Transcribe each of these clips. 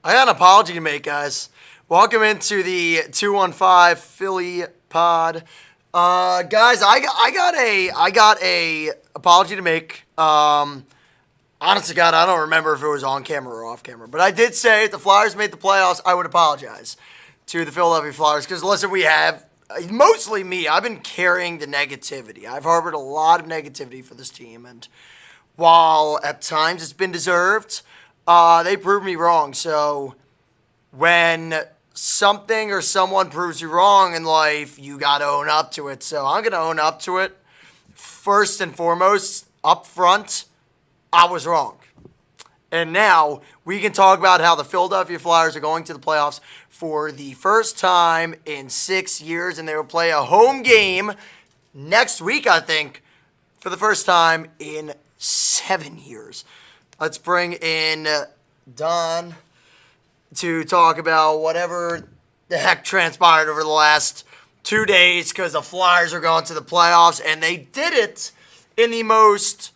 I got an apology to make, guys. Welcome into the 215 Philly pod. Guys, I got a apology to make. Honest to God, I don't remember if it was on camera or off camera, but I did say if the Flyers made the playoffs, I would apologize to the Philadelphia Flyers because listen, we have mostly me. I've been carrying the negativity. I've harbored a lot of negativity for this team, and while at times it's been deserved, they proved me wrong. So when something or someone proves you wrong in life, you got to own up to it. So I'm going to own up to it. First and foremost, up front, I was wrong. And now we can talk about how the Philadelphia Flyers are going to the playoffs for the first time in 6 years, and they will play a home game next week, I think, for the first time in 7 years. Let's bring in Don to talk about whatever the heck transpired over the last 2 days because the Flyers are going to the playoffs, and they did it in the most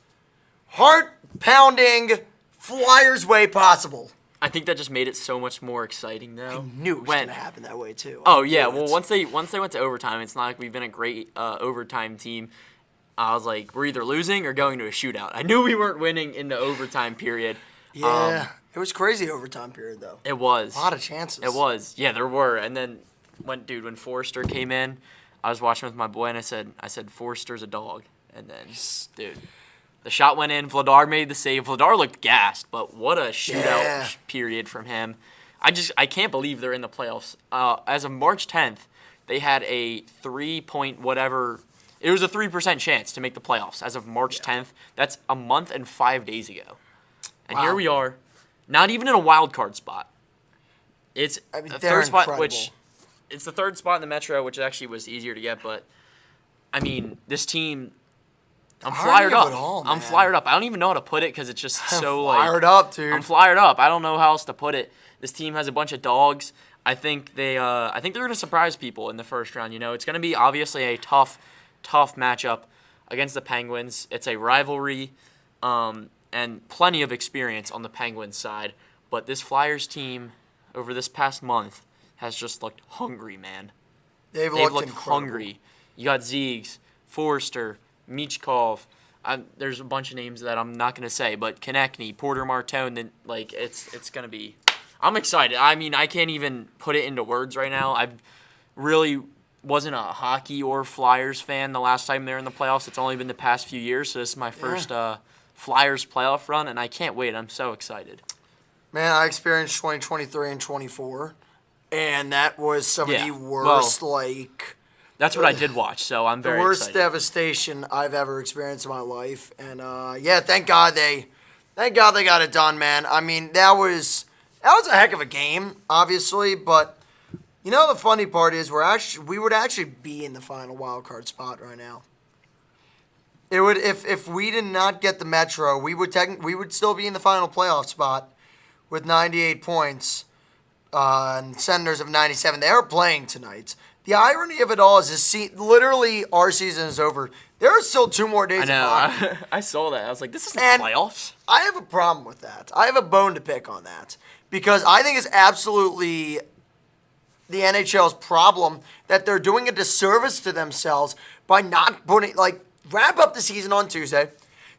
heart-pounding Flyers way possible. I think that just made it so much more exciting, though. I knew it was going to happen that way, too. Oh, yeah. Well, once they went to overtime, it's not like we've been a great overtime team. I was like, we're either losing or going to a shootout. I knew we weren't winning in the overtime period. Yeah. It was crazy overtime period, though. It was. A lot of chances. It was. Yeah, there were. And then, when Forrester came in, I was watching with my boy, and I said, Forrester's a dog. And then, dude, the shot went in. Vladar made the save. Vladar looked gassed, but what a shootout period from him. I can't believe they're in the playoffs. As of March 10th, they had a 3-point whatever. It was a 3% chance to make the playoffs as of March 10th. That's a month and 5 days ago. And here we are, not even in a wild card spot. It's the third spot, it's the third spot in the Metro, which actually was easier to get. But I mean, this team, I'm fired up. I'm fired up. I don't even know how to put it because it's just so fired up, dude. I'm fired up. I don't know how else to put it. This team has a bunch of dogs. I think they're going to surprise people in the first round. You know, it's going to be obviously a tough matchup against the Penguins. It's a rivalry. And plenty of experience on the Penguins side. But this Flyers team over this past month has just looked hungry, man. They've looked hungry. You got Ziegs, Forrester, Michkov. There's a bunch of names that I'm not going to say, but Konechny, Porter Martone, it's going to be – I'm excited. I mean, I can't even put it into words right now. I really wasn't a hockey or Flyers fan the last time they were in the playoffs. It's only been the past few years, so this is my first Flyers playoff run, and I can't wait. I'm so excited. Man, I experienced 2023 and 24, and that was some of the worst, That's what I did watch, so I'm very excited. The worst devastation I've ever experienced in my life, and thank God they got it done, man. I mean, that was a heck of a game, obviously, but you know the funny part is we would actually be in the final wild card spot right now. It would if we did not get the Metro, we would still be in the final playoff spot with 98 points, and Senators have 97. They are playing tonight. The irony of it all is literally our season is over. There are still 2 more days. I know. I saw that. I was like, this isn't playoffs. I have a problem with that. I have a bone to pick on that because I think it's absolutely the NHL's problem that they're doing a disservice to themselves by not putting wrap up the season on Tuesday.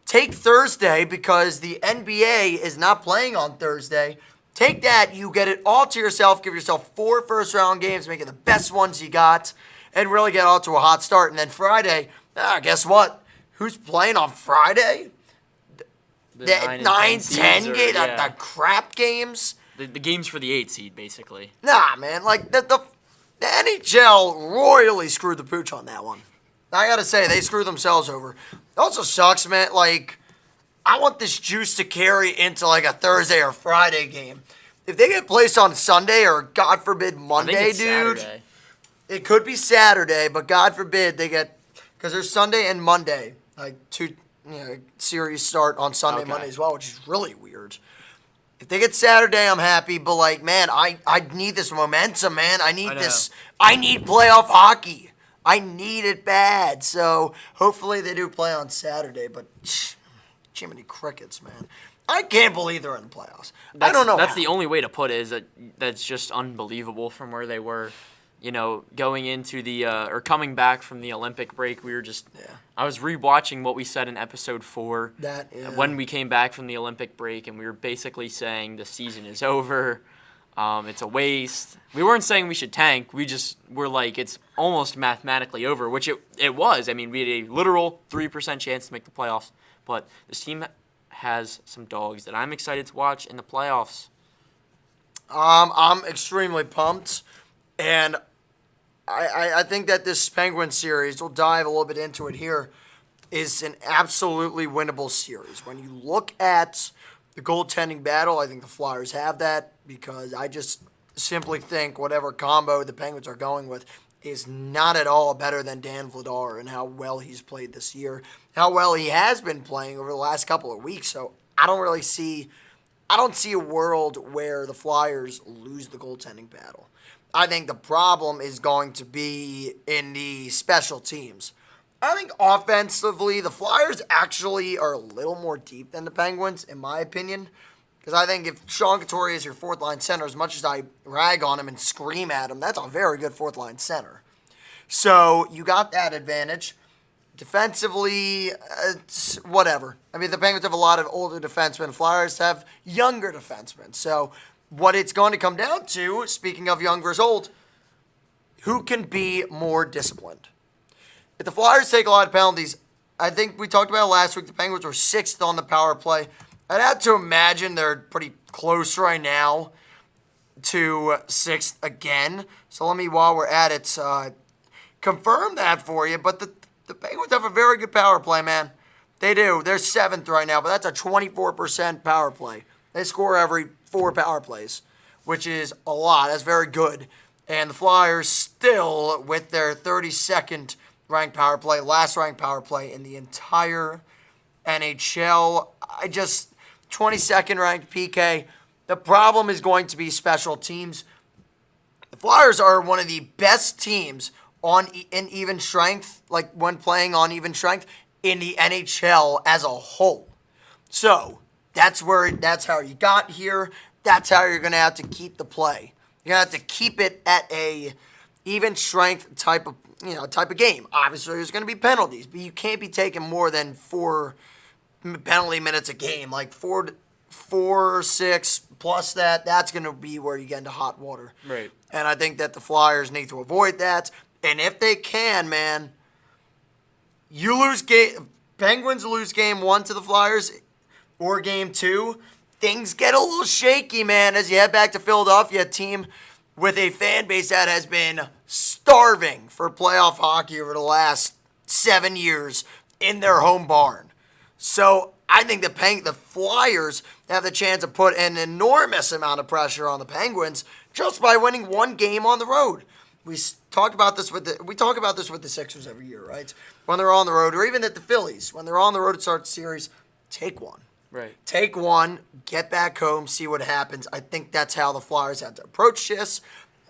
Take Thursday because the NBA is not playing on Thursday. Take that, you get it all to yourself. Give yourself 4 first-round games, make it the best ones you got, and really get out to a hot start. And then Friday, guess what? Who's playing on Friday? The 9-10 game, the crap games. The games for the 8 seed, basically. Nah, man. The NHL royally screwed the pooch on that one. I gotta say, they screwed themselves over. It also sucks, man. I want this juice to carry into a Thursday or Friday game. If they get placed on Sunday or God forbid Monday, dude, Saturday. It could be Saturday, but God forbid they get because there's Sunday and Monday, 2 series start on Sunday, Monday as well, which is really weird. If they get Saturday, I'm happy, but man, I need this momentum, man. I need playoff hockey. I need it bad. So hopefully they do play on Saturday, but Jiminy crickets, man. I can't believe they're in the playoffs. I don't know. That's how. the only way to put it. Is that's just unbelievable from where they were. Going into the or coming back from the Olympic break, we were just. Yeah. I was rewatching what we said in episode 4 when we came back from the Olympic break, and we were basically saying the season is over. It's a waste. We weren't saying we should tank. We just were like, it's almost mathematically over, which it was. I mean, we had a literal 3% chance to make the playoffs. But this team has some dogs that I'm excited to watch in the playoffs. I'm extremely pumped, and I think that this Penguin series, we'll dive a little bit into it here, is an absolutely winnable series. When you look at the goaltending battle, I think the Flyers have that because I just simply think whatever combo the Penguins are going with is not at all better than Dan Vladar and how well he's played this year, how well he has been playing over the last couple of weeks. So I don't see a world where the Flyers lose the goaltending battle. I think the problem is going to be in the special teams. I think offensively, the Flyers actually are a little more deep than the Penguins, in my opinion. Because I think if Sean Couturier is your fourth-line center, as much as I rag on him and scream at him, that's a very good fourth-line center. So you got that advantage. Defensively, it's whatever. I mean, the Penguins have a lot of older defensemen. Flyers have younger defensemen. So what it's going to come down to, speaking of young versus old, who can be more disciplined? If the Flyers take a lot of penalties, I think we talked about it last week, the Penguins were 6th on the power play. I'd have to imagine they're pretty close right now to 6th again. So let me, while we're at it, confirm that for you. But the Penguins have a very good power play, man. They do. They're 7th right now, but that's a 24% power play. They score every 4 power plays, which is a lot. That's very good. And the Flyers still, with their 32nd ranked power play, last ranked power play in the entire NHL. 22nd ranked PK. The problem is going to be special teams. The Flyers are one of the best teams in even strength, like when playing on even strength, in the NHL as a whole. So that's how you got here. That's how you're going to have to keep the play. You're going to have to keep it at a even strength type of game. Obviously, there's going to be penalties, but you can't be taking more than 4 penalty minutes a game. Like 4, 6 plus that. That's going to be where you get into hot water. Right. And I think that the Flyers need to avoid that. And if they can, man, Penguins lose game 1 to the Flyers or game 2. Things get a little shaky, man, as you head back to Philadelphia, a team with a fan base that has been starving for playoff hockey over the last 7 years in their home barn. So I think the Flyers have the chance to put an enormous amount of pressure on the Penguins just by winning 1 game on the road. We talk about this with the Sixers every year, right? When they're on the road, or even at the Phillies, when they're on the road to start the series, take 1. Right. Take 1, get back home, see what happens. I think that's how the Flyers have to approach this.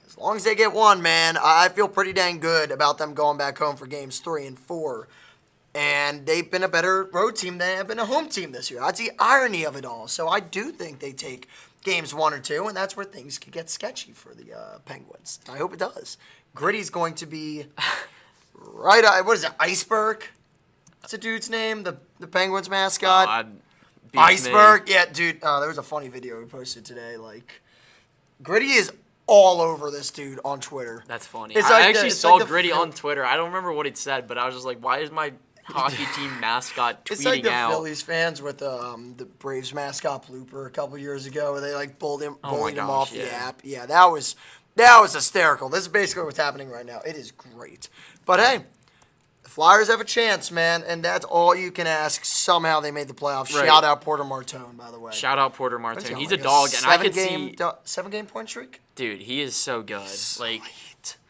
As long as they get 1, man, I feel pretty dang good about them going back home for games 3 and 4. And they've been a better road team than they've been a home team this year. That's the irony of it all. So I do think they take games 1 or 2, and that's where things could get sketchy for the Penguins. I hope it does. Gritty's going to be right. What is it? Iceberg? What's the dude's name? The Penguins mascot. Iceberg. Yeah, dude. There was a funny video we posted today. Like, Gritty is all over this dude on Twitter. That's funny. It's I like actually it's saw like Gritty on Twitter. I don't remember what it said, but I was just like, why is my hockey team mascot tweeting out? It's like the Phillies fans with the Braves mascot blooper a couple years ago where they like bullied him off the app. Yeah, that was hysterical. This is basically what's happening right now. It is great. But hey, the Flyers have a chance, man, and that's all you can ask. Somehow they made the playoffs. Right. Shout out Porter Martone, by the way. Shout out Porter Martone. He's like a dog, and I could see 7-game point streak. Dude, he is so good. Sweet. Like,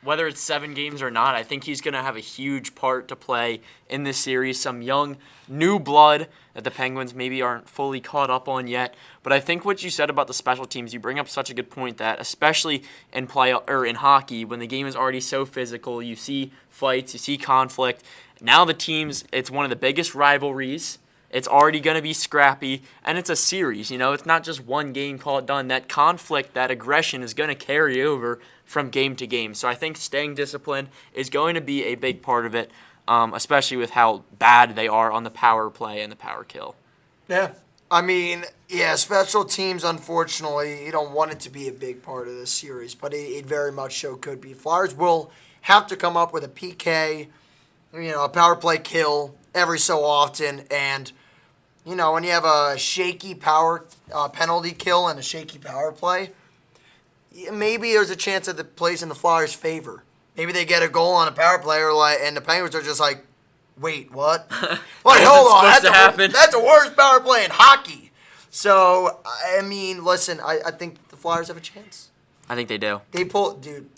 whether it's 7 games or not, I think he's going to have a huge part to play in this series. Some young, new blood that the Penguins maybe aren't fully caught up on yet. But I think what you said about the special teams, you bring up such a good point that, especially in in hockey, when the game is already so physical, you see fights, you see conflict. Now the teams, it's one of the biggest rivalries It's already going to be scrappy, and it's a series. It's not just one game, call it done. That conflict, that aggression is going to carry over from game to game. So I think staying disciplined is going to be a big part of it, especially with how bad they are on the power play and the power kill. Yeah. I mean, yeah, special teams, unfortunately, you don't want it to be a big part of this series, but it very much so could be. Flyers will have to come up with a PK, a power play kill every so often, and when you have a shaky power penalty kill and a shaky power play, maybe there's a chance that it plays in the Flyers' favor. Maybe they get a goal on a power play, and the Penguins are just like, wait, what? Wait, hold on. That's the worst power play in hockey. So, I mean, listen, I think the Flyers have a chance. I think they do. They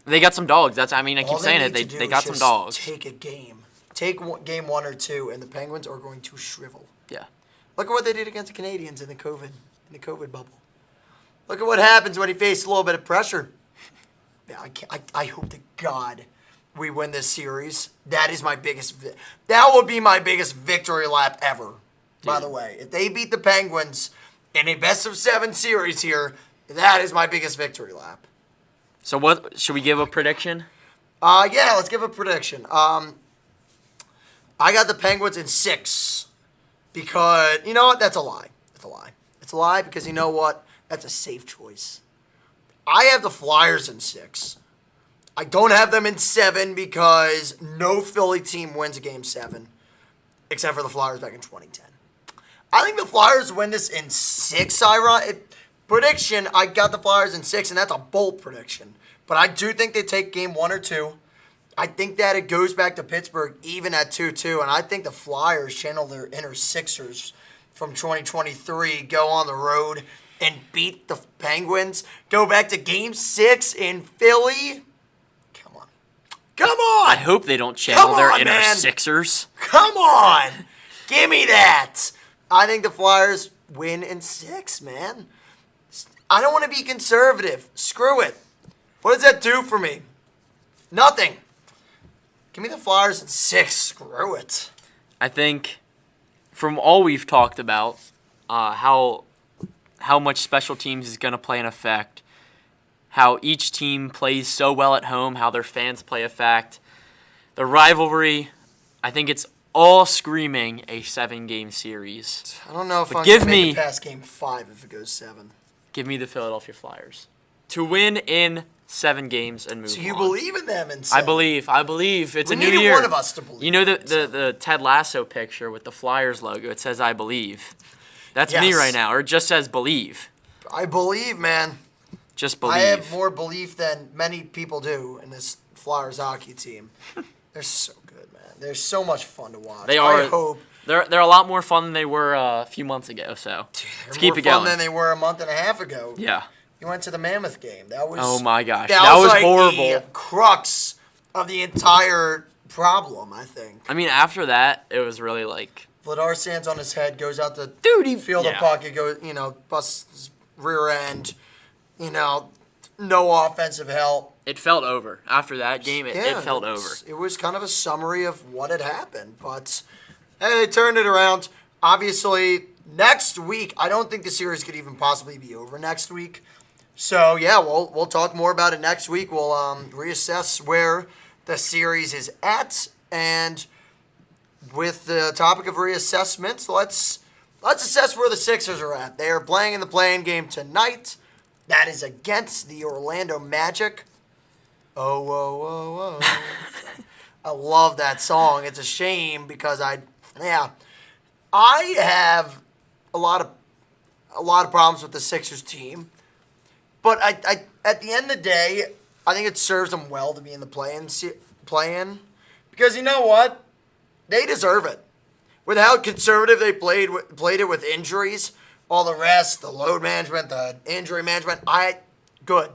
They got some dogs. I keep saying it. They got some dogs. Take a game. Take game 1 or 2, and the Penguins are going to shrivel. Yeah. Look at what they did against the Canadians in the COVID bubble. Look at what happens when he faces a little bit of pressure. Yeah, I hope to God we win this series. That would be my biggest victory lap ever. Dude. By the way, if they beat the Penguins in a best-of-7 series here, that is my biggest victory lap. So what should we give a prediction? Yeah, let's give a prediction. I got the Penguins in 6 because you know what? That's a lie. It's a lie because you know what? That's a safe choice. I have the Flyers in 6. I don't have them in 7 because no Philly team wins a game 7, except for the Flyers back in 2010. I think the Flyers win this in 6. Prediction, I got the Flyers in 6, and that's a bold prediction. But I do think they take game 1 or 2. I think that it goes back to Pittsburgh even at 2-2, and I think the Flyers channel their inner Sixers from 2023, go on the road and beat the Penguins, go back to game 6 in Philly. Come on! I hope they don't channel their inner Sixers. Come on! Give me that! I think the Flyers win in 6, man. I don't want to be conservative. Screw it. What does that do for me? Nothing. Give me the Flyers in 6. Screw it. I think from all we've talked about, how much special teams is going to play an effect, how each team plays so well at home, how their fans play a fact. The rivalry, I think it's all screaming a 7-game series. I don't know if I'm going to make it past game 5 if it goes 7. Give me the Philadelphia Flyers to win in 7 games and move on. So you believe in them in 7? I believe. It's a new year. We need one of us to believe. You know the Ted Lasso picture with the Flyers logo? It says, I believe. That's me right now, or it just says believe. I believe, man. Just believe. I have more belief than many people do in this Flyers hockey team. They're so good, man. They're so much fun to watch. They are. I hope. They're a lot more fun than they were a few months ago. So let's keep it going. More fun than they were a month and a half ago. Yeah. You went to the Mammoth game. That was. Oh my gosh, that was like horrible. The crux of the entire problem, I think. I mean, after that, it was really like. Vladar stands on his head, goes out to field the puck. It goes, busts his rear end. No offensive help. It felt over. After that game, it felt over. It was kind of a summary of what had happened. But, hey, they turned it around. Obviously, next week, I don't think the series could even possibly be over next week. So, yeah, we'll talk more about it next week. We'll reassess where the series is at. And with the topic of reassessments, let's assess where the Sixers are at. They are playing in the play-in game tonight. That is against the Orlando Magic. Oh, whoa, whoa, whoa. I love that song. It's a shame because I have a lot of problems with the Sixers team. But I at the end of the day, I think it serves them well to be in the play-in. Because you know what? They deserve it. With how conservative they played it with injuries, all the rest, the load management, the injury management, good.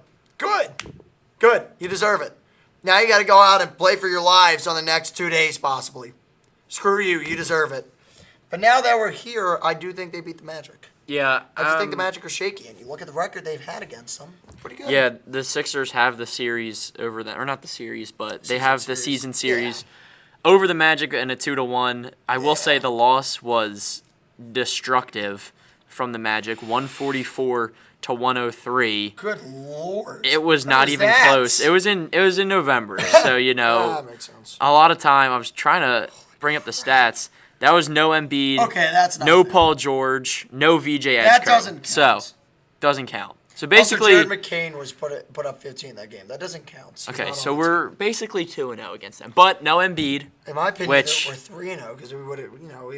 You deserve it. Now you got to go out and play for your lives on the next 2 days, possibly. Screw you. You deserve it. But now that we're here, I do think they beat the Magic. Yeah. I just think the Magic are shaky, and you look at the record they've had against them. Pretty good. Yeah, the Sixers have the series over them, or not the series, but they have the season series over the Magic in a 2-1. I will say the loss was destructive from the Magic, 144 to 103. Good lord. It was How not is even that? close. It was in November, so That makes sense. a lot of time. I was trying to bring up the stats. That was no Embiid. Okay, that's not no fair. Paul George, no VJ Edgecombe. That doesn't count. So, doesn't count. So basically, also, Jared McCain was put up 15 that game. That doesn't count. He's okay, not so on the we're basically 2-0 against them, but no Embiid. team. In my opinion, which- we're 3-0 because we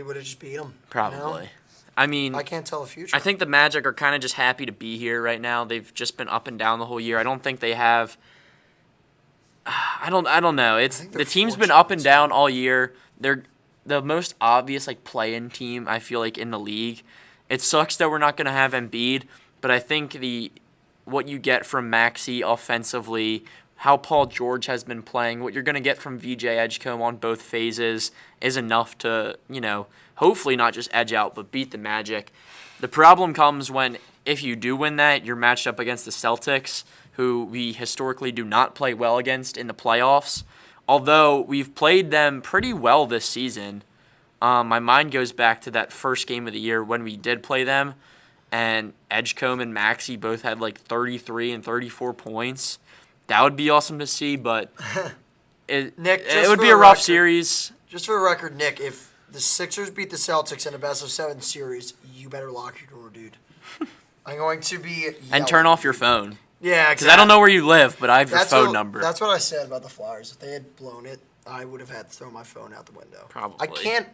would have just beat them. Probably. I mean, I can't tell the future. I think the Magic are kind of just happy to be here right now. They've just been up and down the whole year. I don't think they have. I don't know. It's think they're the team's been fortunate. up and down all year. They're the most obvious play-in team I feel like in the league. It sucks that we're not going to have Embiid, but I think what you get from Maxey offensively, how Paul George has been playing, what you're going to get from VJ Edgecombe on both phases is enough to, hopefully not just edge out, but beat the Magic. The problem comes when, if you do win that, you're matched up against the Celtics, who we historically do not play well against in the playoffs. Although we've played them pretty well this season. My mind goes back to that first game of the year when we did play them, and Edgecombe and Maxey both had 33 and 34 points. That would be awesome to see, but Nick, it would be a rough series. Just for the record, Nick, if the Sixers beat the Celtics in a best-of-7 series, you better lock your door, dude. I'm going to be And turn off your phone. Yeah, Because I don't know where you live, but I have your phone number. That's what I said about the Flyers. If they had blown it, I would have had to throw my phone out the window. Probably.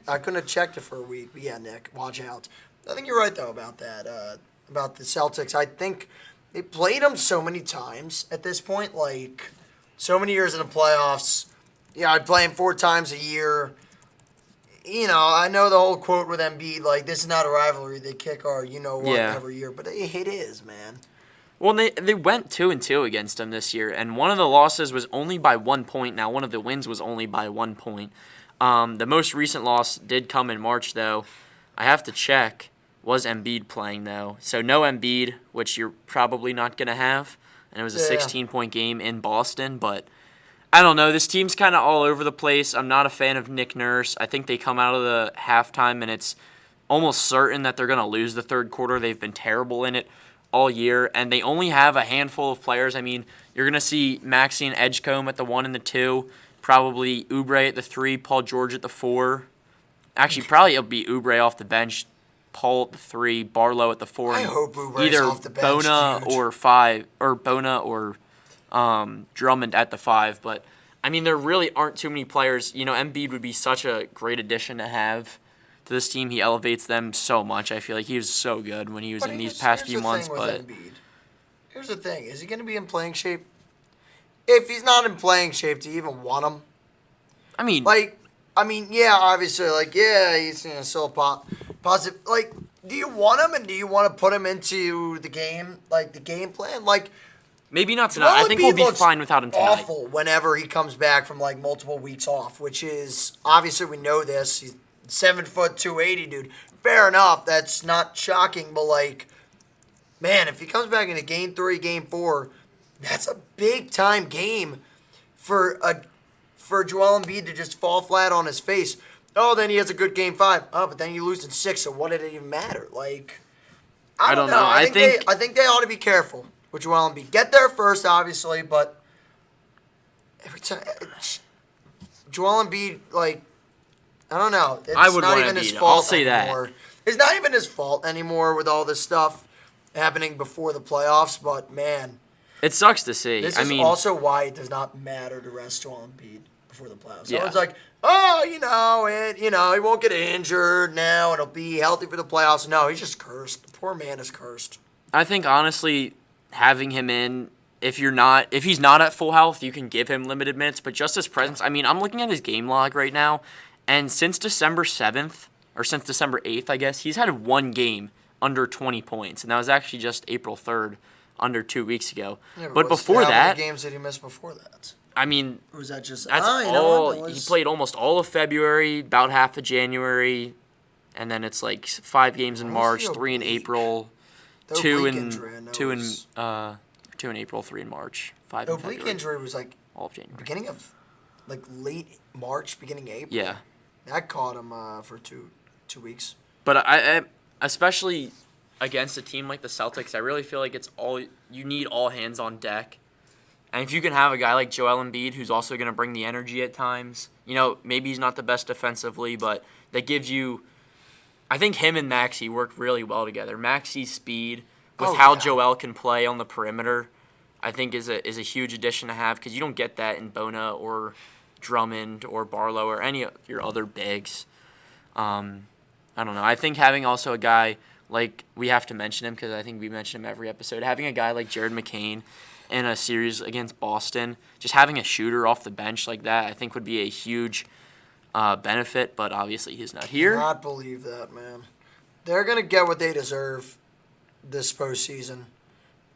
I couldn't have checked it for a week. But yeah, Nick, watch out. I think you're right, though, about that. About the Celtics. I think they played them so many times at this point. So many years in the playoffs. Yeah, I'd play them 4 times a year. I know the whole quote with Embiid, this is not a rivalry. They kick our every year. But it is, man. Well, they went 2-2 against them this year, and one of the losses was only by 1 point. Now, one of the wins was only by 1 point. The most recent loss did come in March, though. I have to check. Was Embiid playing, though? So no Embiid, which you're probably not going to have. And it was a 16-point game in Boston, but I don't know. This team's kind of all over the place. I'm not a fan of Nick Nurse. I think they come out of the halftime, and it's almost certain that they're going to lose the third quarter. They've been terrible in it all year, and they only have a handful of players. I mean, you're going to see Maxey and Edgecombe at the 1 and the 2, probably Oubre at the 3, Paul George at the 4. Actually, probably it'll be Oubre off the bench, Paul at the 3, Barlow at the 4. I hope Oubre's either off the bench, Bona dude. or 5, or Bona or Drummond at the 5. But I mean, there really aren't too many players. Embiid would be such a great addition to have to this team. He elevates them so much. I feel like he was so good when he was in these past few months. But here's the thing: is he going to be in playing shape? If he's not in playing shape, do you even want him? I mean, yeah, obviously, he's still positive. Do you want him, and do you want to put him into the game, the game plan? maybe not tonight. I think we'll be fine without him tonight. Awful whenever he comes back from multiple weeks off, which is obviously we know this. He's 7 foot 280, dude. Fair enough. That's not shocking, but man, if he comes back into game 3, game 4, that's a big time game for Joel Embiid to just fall flat on his face. Oh, then he has a good game 5. Oh, but then you lose in 6. So what did it even matter? I don't know. I think they ought to be careful with Joel Embiid. Get there first, obviously, but every time Joel Embiid, I don't know. It's I would not want even his Embiid. fault I'll say anymore. that. It's not even his fault anymore with all this stuff happening before the playoffs, but man, it sucks to see. this is also why it does not matter to rest Joel Embiid before the playoffs. Yeah. Everyone's he won't get injured now, and he'll be healthy for the playoffs. No, he's just cursed. The poor man is cursed. I think honestly, having him in, if he's not at full health, you can give him limited minutes. But just his presence, I'm looking at his game log right now, and since December 7th or since December 8th, I guess he's had 1 game under 20 points, and that was actually just April 3rd, under 2 weeks ago. Yeah, but before how that, many games did he miss before that? Or was that just that's all. He played almost all of February, about half of January, and then it's 5 games in March, 3 in April, 2 in April, 3 in March, 5 The in February. oblique injury was all of January. beginning of late March, beginning April. Yeah. That caught him for two weeks. But I especially against a team like the Celtics, I really feel like you need all hands on deck. And if you can have a guy like Joel Embiid who's also going to bring the energy at times, maybe he's not the best defensively, but that gives you – I think him and Maxey work really well together. Maxey's speed with how Joel can play on the perimeter I think is a huge addition to have because you don't get that in Bona or Drummond or Barlow or any of your other bigs. I don't know. I think having also a guy like – we have to mention him because I think we mention him every episode. Having a guy like Jared McCain – in a series against Boston, just having a shooter off the bench like that, I think would be a huge benefit. But obviously, he's not here. I cannot believe that, man. They're gonna get what they deserve this postseason,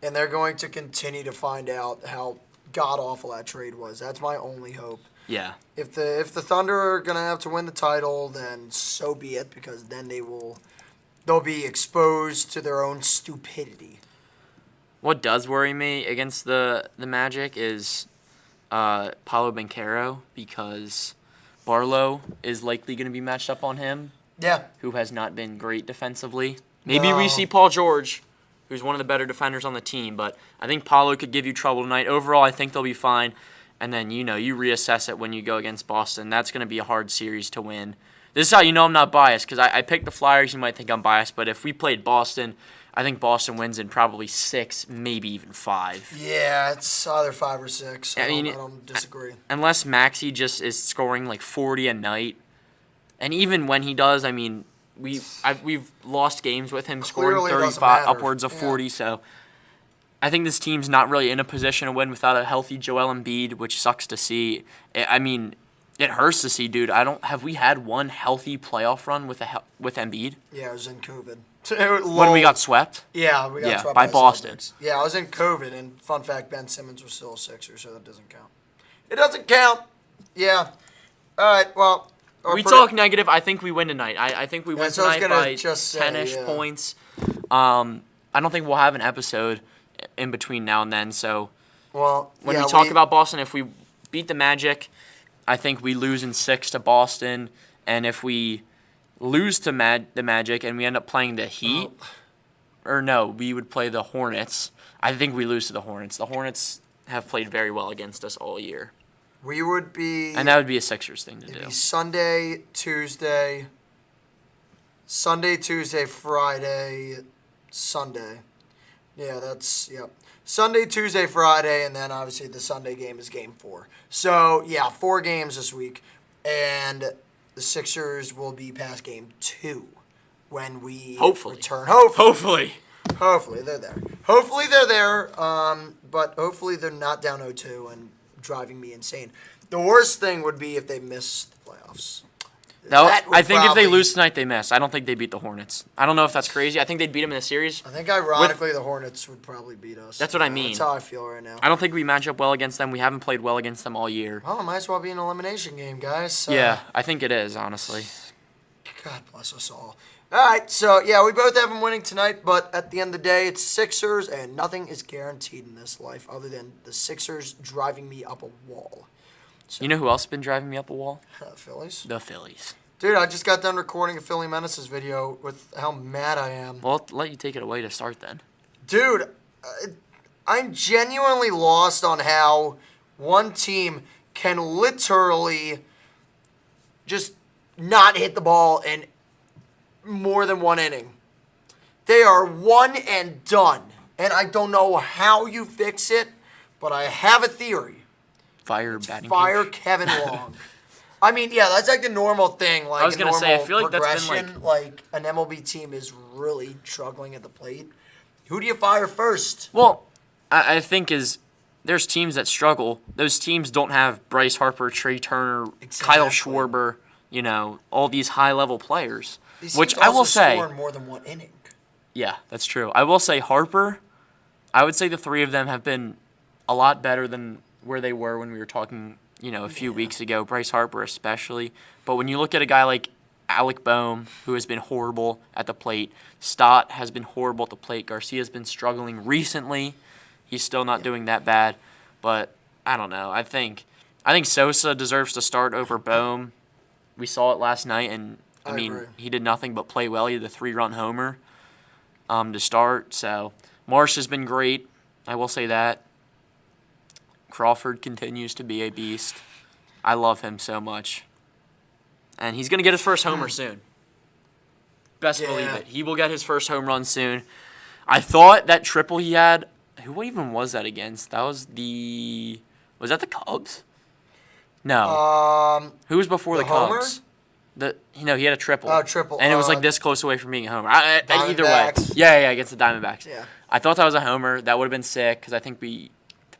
and they're going to continue to find out how god awful that trade was. That's my only hope. Yeah. If the Thunder are gonna have to win the title, then so be it, because then they'll be exposed to their own stupidity. What does worry me against the Magic is Paolo Banchero because Barlow is likely going to be matched up on him. Yeah. Who has not been great defensively. Maybe we see Paul George, who's one of the better defenders on the team, but I think Paolo could give you trouble tonight. Overall, I think they'll be fine. And then, you reassess it when you go against Boston. That's going to be a hard series to win. This is how you know I'm not biased because I picked the Flyers. You might think I'm biased, but if we played Boston, I think Boston wins in probably 6, maybe even 5. Yeah, it's either 5 or 6. I don't disagree. Unless Maxey just is scoring like 40 a night. And even when he does, I mean, we've lost games with him scoring 35, upwards of 40. So I think this team's not really in a position to win without a healthy Joel Embiid, which sucks to see. I mean, it hurts to see, dude. Have we had one healthy playoff run with Embiid? Yeah, it was in COVID. When we got swept? Yeah, we got swept by Boston. Celtics. Yeah, I was in COVID, and fun fact, Ben Simmons was still a Sixer, so that doesn't count. It doesn't count. Yeah. All right, well. We talk negative. I think we win tonight. I think we win tonight by just 10-ish points. I don't think we'll have an episode in between now and then, so when we talk about Boston, if we beat the Magic, I think we lose in 6 to Boston, and if we lose to the Magic and we end up playing the Heat, we would play the Hornets. I think we lose to the Hornets. The Hornets have played very well against us all year. We would be... And that would be a Sixers thing to do. Be Sunday, Tuesday, Friday, Sunday. Yeah, Sunday, Tuesday, Friday, and then obviously the Sunday game is game 4. So, 4 games this week. And the Sixers will be past game 2 when we return. Hopefully they're there. Hopefully they're there, but hopefully they're not down 0-2 and driving me insane. The worst thing would be if they missed the playoffs. I think if they lose tonight, they miss. I don't think they beat the Hornets. I don't know if that's crazy. I think they'd beat them in the series. I think, ironically, the Hornets would probably beat us. That's what I mean. That's how I feel right now. I don't think we match up well against them. We haven't played well against them all year. Well, it might as well be an elimination game, guys. Yeah, I think it is, honestly. God bless us all. All right, so, we both have them winning tonight, but at the end of the day, it's Sixers, and nothing is guaranteed in this life other than the Sixers driving me up a wall. So, you know who else has been driving me up a wall? Phillies? The Phillies. Dude, I just got done recording a Philly Menaces video with how mad I am. Well, I'll let you take it away to start then. Dude, I'm genuinely lost on how one team can literally just not hit the ball in more than one inning. They are one and done. And I don't know how you fix it, but I have a theory. Fire Kevin Long. I mean, that's like the normal thing. Like, I was going to say, I feel like that's been like an MLB team is really struggling at the plate. Who do you fire first? Well, I think there's teams that struggle. Those teams don't have Bryce Harper, Trey Turner, Kyle Schwarber, all these high-level players. These which teams I will say score in more than one inning. Yeah, that's true. I will say Harper, I would say the 3 of them have been a lot better than where they were when we were talking a few weeks ago, Bryce Harper especially. But when you look at a guy like Alec Boehm, who has been horrible at the plate, Stott has been horrible at the plate, Garcia's been struggling recently. He's still not doing that bad. But I don't know. I think Sosa deserves to start over Boehm. We saw it last night, and I mean, agree. he did nothing but play well. He had the 3-run homer to start. So Marsh has been great. I will say that. Crawford continues to be a beast. I love him so much. And he's going to get his first homer soon. Best believe it. He will get his first home run soon. I thought that triple he had, who even was that against? That was was that the Cubs? No. Who was before the Cubs? He had a triple. Oh, triple. And it was like this close away from being a homer. Either way. Diamondbacks. Yeah, against the Diamondbacks. Yeah. I thought that was a homer. That would have been sick because I think did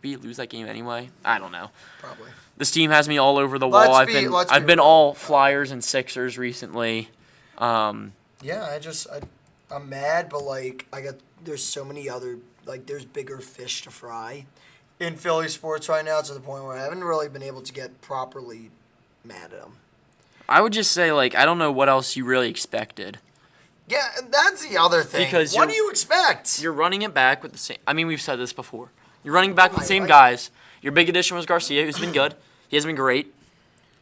we lose that game anyway? I don't know. Probably. This team has me all over the wall. I've been all Flyers and Sixers recently. Yeah, I'm mad, but like there's so many other there's bigger fish to fry in Philly sports right now to the point where I haven't really been able to get properly mad at them. I would just say I don't know what else you really expected. Yeah, that's the other thing. Because what do you expect? You're running it back with the same. I mean, we've said this before. You're running back with the same guys. Your big addition was Garcia, who's been good. He has been great.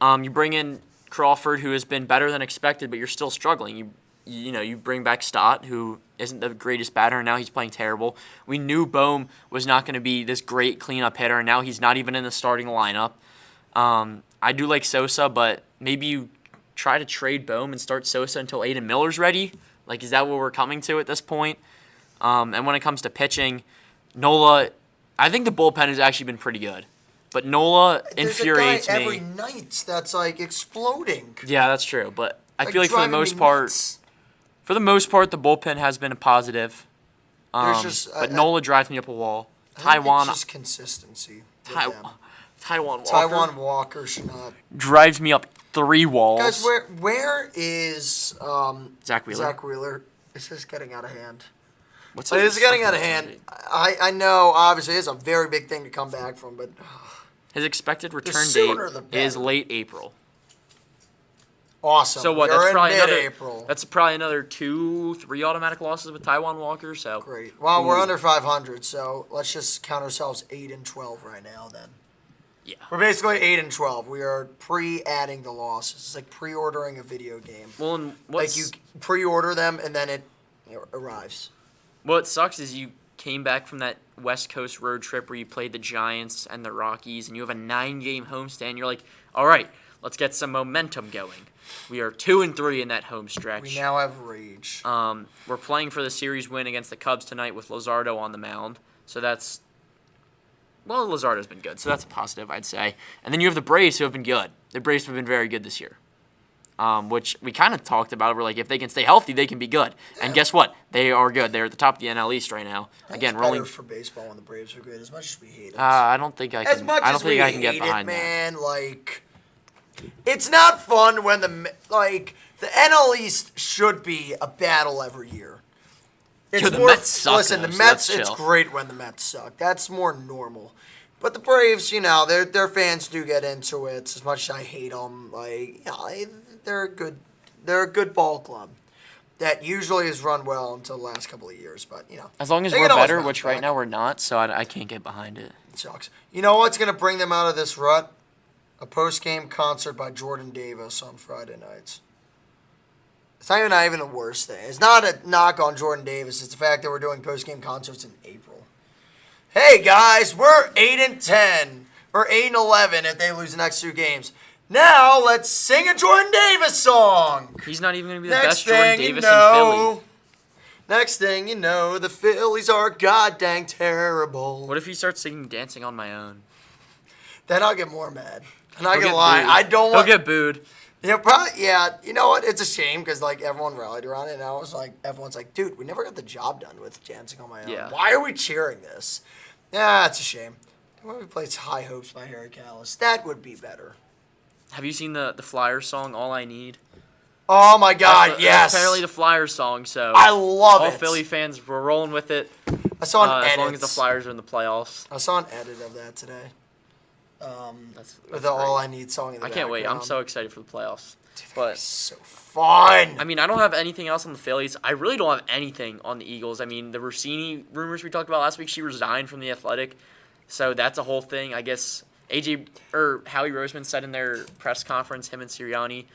You bring in Crawford, who has been better than expected, but you're still struggling. You bring back Stott, who isn't the greatest batter, and now he's playing terrible. We knew Bohm was not going to be this great cleanup hitter, and now he's not even in the starting lineup. I do like Sosa, but maybe you try to trade Bohm and start Sosa until Aiden Miller's ready. Is that what we're coming to at this point? And when it comes to pitching, Nola, I think the bullpen has actually been pretty good. But Nola infuriates me. There's a guy every night that's exploding. Yeah, that's true. But I feel like for the most part, the bullpen has been a positive. But Nola drives me up a wall. It's just consistency. Taiwan Walker should not drives me up 3 walls. Guys, where is Zach Wheeler? Zach Wheeler? This is getting out of hand. This is getting out of hand. I know, obviously, it's a very big thing to come back from, but his expected return date is late April. Awesome. So what? April. That's probably another 2-3 automatic losses with Taiwan Walker. So great. Well, we're under 500, so let's just count ourselves 8-12 right now. Then. Yeah. We're basically 8-12. We are pre-adding the losses. It's like pre-ordering a video game. Well, and you pre-order them and then it arrives. What sucks is you came back from that West Coast road trip where you played the Giants and the Rockies, and you have a 9-game homestand. You're like, all right, let's get some momentum going. We are 2-3 in that home stretch. We now have rage. We're playing for the series win against the Cubs tonight with Luzardo on the mound. So that's... Well, Luzardo's been good, so that's a positive, I'd say. And then you have the Braves, who have been good. The Braves have been very good this year, which we kind of talked about. We're like, if they can stay healthy, they can be good. Yeah. And guess what? They are good. They're at the top of the NL East right now. Again, it's better for baseball when the Braves are good, as much as we hate it. I don't think I can. I don't think I can get behind that. Man, it's not fun when the NL East should be a battle every year. The Mets suck. Listen, the Mets, it's great when the Mets suck. That's more normal. But the Braves, their fans do get into it. As much as I hate them, they're a good ball club that usually has run well until the last couple of years. But as long as we're better, which right now we're not, so I can't get behind it. It sucks. You know what's gonna bring them out of this rut? A post-game concert by Jordan Davis on Friday nights. It's not even the worst thing. It's not a knock on Jordan Davis. It's the fact that we're doing post-game concerts in April. Hey, guys, we're 8-10. Or 8-11 if they lose the next 2 games. Now, let's sing a Jordan Davis song. He's not even going to be the best Jordan Davis in Philly. Next thing you know, the Phillies are goddamn terrible. What if he starts singing Dancing on My Own? Then I'll get more mad. I'm not going to lie. I don't want... He'll get booed. Yeah, probably. Yeah, you know what? It's a shame because everyone rallied around it, and I was everyone's like, "Dude, we never got the job done with Dancing on My Own. Yeah. Why are we cheering this?" Yeah, it's a shame. Why don't we play High Hopes by Harry Callis? That would be better. Have you seen the Flyers song All I Need? Oh my God, yes! That's apparently the Flyers song, so I love it. All Philly fans were rolling with it. I saw an edit. As long as the Flyers are in the playoffs. I saw an edit of that today. That's with the All I Need song in the background. I can't wait. I'm so excited for the playoffs. But so fun. I mean, I don't have anything else on the Phillies. I really don't have anything on the Eagles. I mean, the Rossini rumors we talked about last week, she resigned from the Athletic. So that's a whole thing. I guess Howie Roseman said in their press conference, him and Sirianni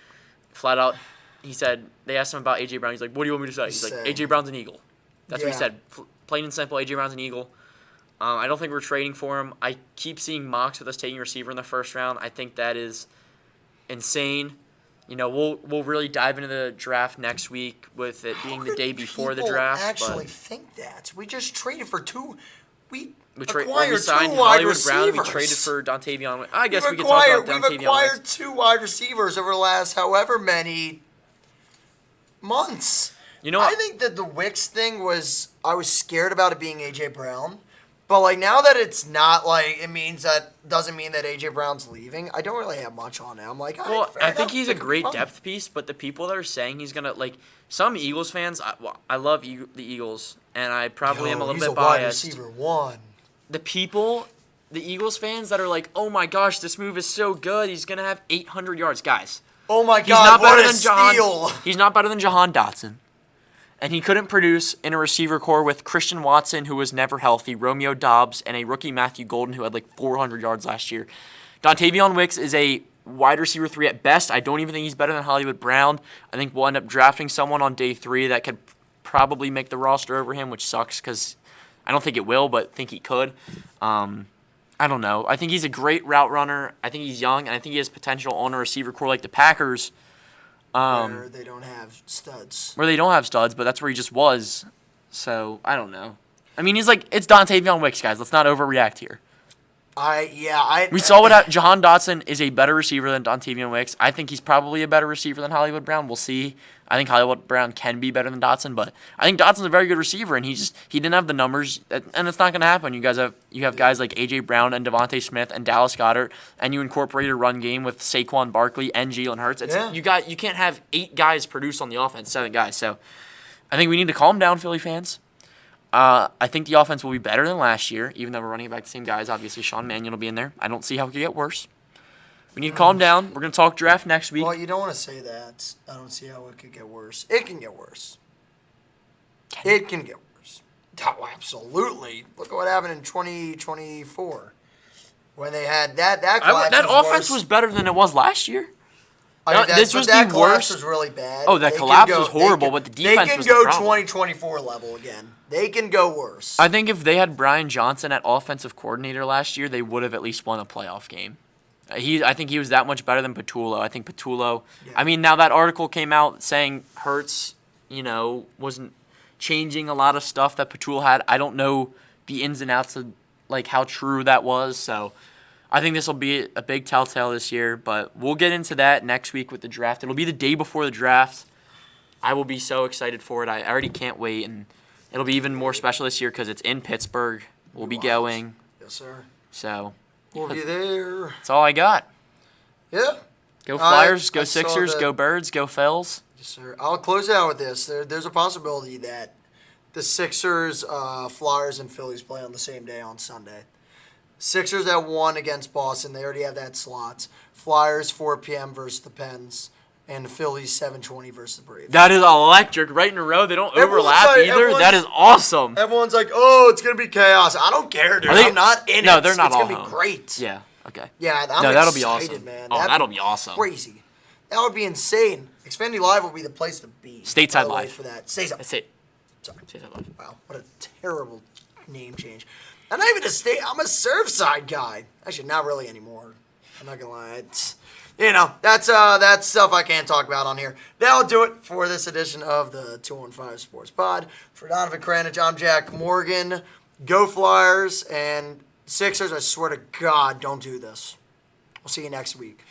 flat out, he said they asked him about A.J. Brown. He's like, what do you want me to say? He's like, A.J. Brown's an Eagle. That's what he said. Plain and simple, A.J. Brown's an Eagle. I don't think we're trading for him. I keep seeing mocks with us taking a receiver in the first round. I think that is insane. You know, we'll really dive into the draft next week with it being the day before the draft. Actually, think that we just traded for two. We signed two wide Hollywood receivers. Brown. We traded for Dontavion. I guess we could talk about Dontavion. We've acquired two wide receivers over the last however many months. You know what? I think that the Wicks thing was, I was scared about it being A.J. Brown. But, like, now that it's not, like, doesn't mean that A.J. Brown's leaving. I don't really have much on it. I'm like, well, I think he's a great depth piece, but the people that are saying he's going to, like, some Eagles fans, I love the Eagles, and I probably am a little bit biased. He's a wide receiver one. The Eagles fans that are like, oh my gosh, this move is so good, he's going to have 800 yards. Guys. Oh my God, what a steal. He's not better than Jahan Dotson. And he couldn't produce in a receiver core with Christian Watson, who was never healthy, Romeo Doubs, and a rookie Matthew Golden, who had like 400 yards last year. Dontavion Wicks is a wide receiver 3 at best. I don't even think he's better than Hollywood Brown. I think we'll end up drafting someone on day 3 that could probably make the roster over him, which sucks because I don't think it will, but think he could. I don't know. I think he's a great route runner. I think he's young, and I think he has potential on a receiver core like the Packers. Where they don't have studs. But that's where he just was. So, I don't know. I mean, it's Dontavion Wicks, guys. Let's not overreact here. We saw what Jahan Dotson is a better receiver than Dontavion Wicks. I think he's probably a better receiver than Hollywood Brown. We'll see. I think Hollywood Brown can be better than Dotson, but I think Dotson's a very good receiver, and he didn't have the numbers, and it's not going to happen. You have guys like A.J. Brown and Devontae Smith and Dallas Goedert, and you incorporate a run game with Saquon Barkley and Jalen Hurts. You can't have 8 guys produce on the offense, 7 guys. So I think we need to calm down, Philly fans. I think the offense will be better than last year, even though we're running back the same guys. Obviously, Sean Mannion will be in there. I don't see how it could get worse. We need to calm down. We're going to talk draft next week. Well, you don't want to say that. I don't see how it could get worse. It can get worse. It can get worse. Oh, absolutely. Look at what happened in 2024 when they had that collapse. That offense was better than it was last year. This was the worst. Was really bad. Oh, that collapse was horrible, but the defense was the problem. They can go 2024 level again. They can go worse. I think if they had Brian Johnson at offensive coordinator last year, they would have at least won a playoff game. I think he was that much better than Patullo. I think Patullo. Yeah. I mean, now that article came out saying Hurts, wasn't changing a lot of stuff that Patullo had. I don't know the ins and outs of like how true that was. So I think this will be a big telltale this year. But we'll get into that next week with the draft. It'll be the day before the draft. I will be so excited for it. I already can't wait, and it'll be even more special this year because it's in Pittsburgh. We'll be going. Yes, sir. So. We'll be there. That's all I got. Yeah. Go Flyers, go Sixers, go Birds, go Phils. Yes, sir. I'll close it out with this. There's a possibility that the Sixers, Flyers, and Phillies play on the same day on Sunday. Sixers at 1 against Boston. They already have that slot. Flyers 4 p.m. versus the Pens. And the Phillies 7:20 versus the Braves. That is electric. Right in a row. They don't overlap either. That is awesome. Everyone's like, oh, it's going to be chaos. I don't care, dude. I'm not in it. No, they're not It's all going to be great. Yeah, okay. Yeah, that'll be awesome. Man. Oh, that'll be awesome. Crazy. That would be insane. Xfinity Live will be the place to be. Stateside Live. For that. Stateside. That's it. Sorry. Stateside Live. Wow, what a terrible name change. I'm not even a state. I'm a Surfside guy. Actually, not really anymore. I'm not going to lie. That's stuff I can't talk about on here. That'll do it for this edition of the 215 Sports Pod. For Donovan Kranich, I'm Jack Morgan. Go Flyers and Sixers. I swear to God, don't do this. We'll see you next week.